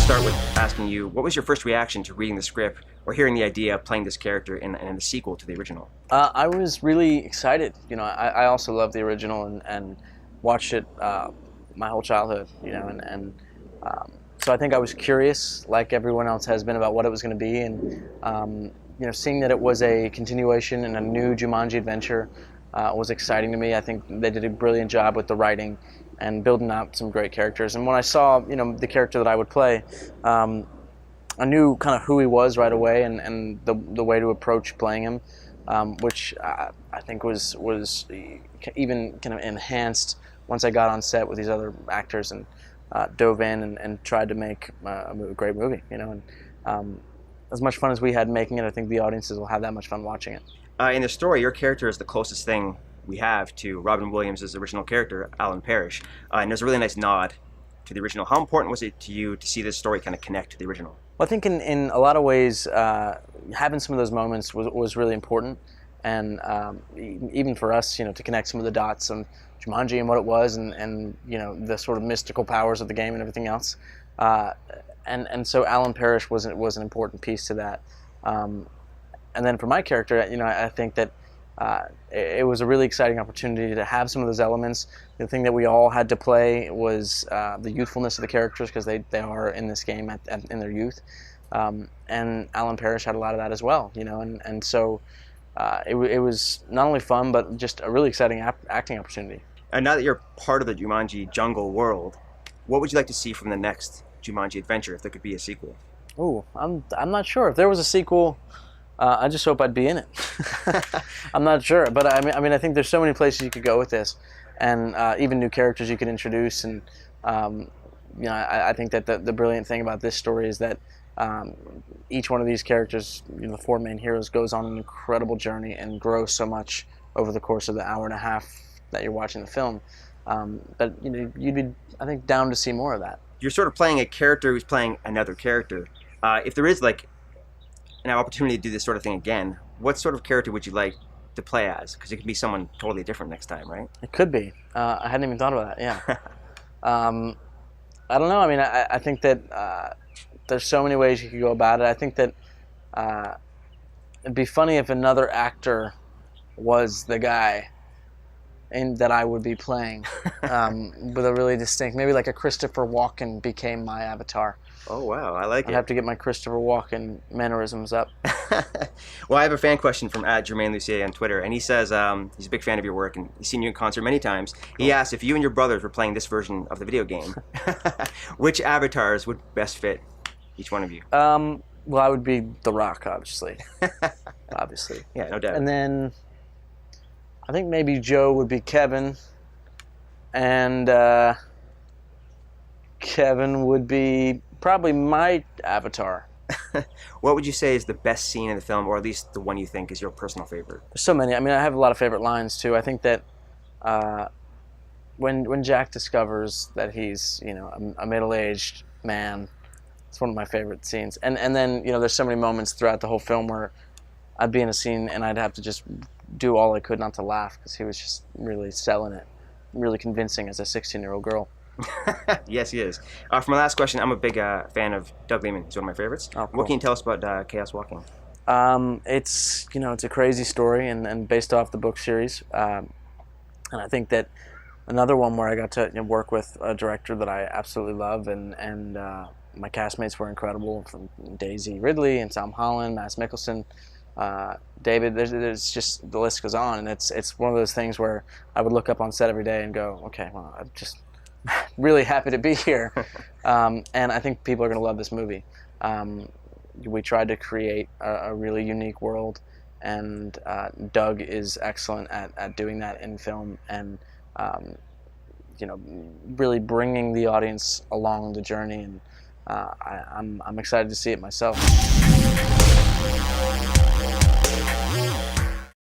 start with asking you, what was your first reaction to reading the script or hearing the idea of playing this character in the sequel to the original? I was really excited. I also love the original and watched it my whole childhood. So I think I was curious, like everyone else has been, about what it was going to be, and seeing that it was a continuation and a new Jumanji adventure was exciting to me. I think they did a brilliant job with the writing and building out some great characters. And when I saw, the character that I would play, I knew kind of who he was right away, and the way to approach playing him, which I think was even kind of enhanced once I got on set with these other actors and dove in and tried to make a great movie. As much fun as we had making it, I think the audiences will have that much fun watching it. In the story, your character is the closest thing we have to Robin Williams' original character, Alan Parrish. And there's a really nice nod to the original. How important was it to you to see this story kind of connect to the original? Well, I think in a lot of ways, having some of those moments was really important. And even for us, to connect some of the dots on Jumanji and what it was, and the sort of mystical powers of the game and everything else. And so Alan Parrish was an important piece to that. And then for my character, I think that it was a really exciting opportunity to have some of those elements. The thing that we all had to play was the youthfulness of the characters, because they are in this game in their youth. And Alan Parrish had a lot of that as well, and so it was not only fun, but just a really exciting acting opportunity. And now that you're part of the Jumanji jungle world, what would you like to see from the next Jumanji adventure, if there could be a sequel? Ooh, I'm not sure. If there was a sequel, I just hope I'd be in it. I'm not sure, but I think there's so many places you could go with this, and even new characters you could introduce. And I think that the brilliant thing about this story is that each one of these characters, the four main heroes, goes on an incredible journey and grows so much over the course of the hour and a half that you're watching the film. But you'd be, I think, down to see more of that. You're sort of playing a character who's playing another character. If there is like an opportunity to do this sort of thing again, what sort of character would you like to play as? Because it could be someone totally different next time, right? It could be. I hadn't even thought about that. Yeah. I don't know. I think that there's so many ways you could go about it. I think that it'd be funny if another actor was the guy that I would be playing, with a really distinct, maybe like a Christopher Walken became my avatar. Oh, wow. I like it. I'd have to get my Christopher Walken mannerisms up. Well, I have a fan question from @JermaineLucier on Twitter, and he says he's a big fan of your work and he's seen you in concert many times. Cool. He asked if you and your brothers were playing this version of the video game, which avatars would best fit each one of you? Well, I would be The Rock, obviously. Obviously. Yeah, no doubt. And then I think maybe Joe would be Kevin, and Kevin would be probably my avatar. What would you say is the best scene in the film, or at least the one you think is your personal favorite? There's so many. I have a lot of favorite lines too. I think that when Jack discovers that he's a middle-aged man, it's one of my favorite scenes. And then there's so many moments throughout the whole film where I'd be in a scene and I'd have to just do all I could not to laugh, because he was just really selling it, really convincing as a 16-year-old girl. Yes, he is. For my last question, I'm a big fan of Doug Liman. He's one of my favorites. Oh, cool. What can you tell us about Chaos Walking? It's a crazy story and based off the book series. And I think that another one where I got to work with a director that I absolutely love, and my castmates were incredible, from Daisy Ridley and Tom Holland, Mads Mikkelsen, David. There's just, the list goes on, and it's one of those things where I would look up on set every day and go, okay, well, I'm just really happy to be here. And I think people are going to love this movie. We tried to create a really unique world, and Doug is excellent at doing that in film, and really bringing the audience along the journey, and I'm excited to see it myself.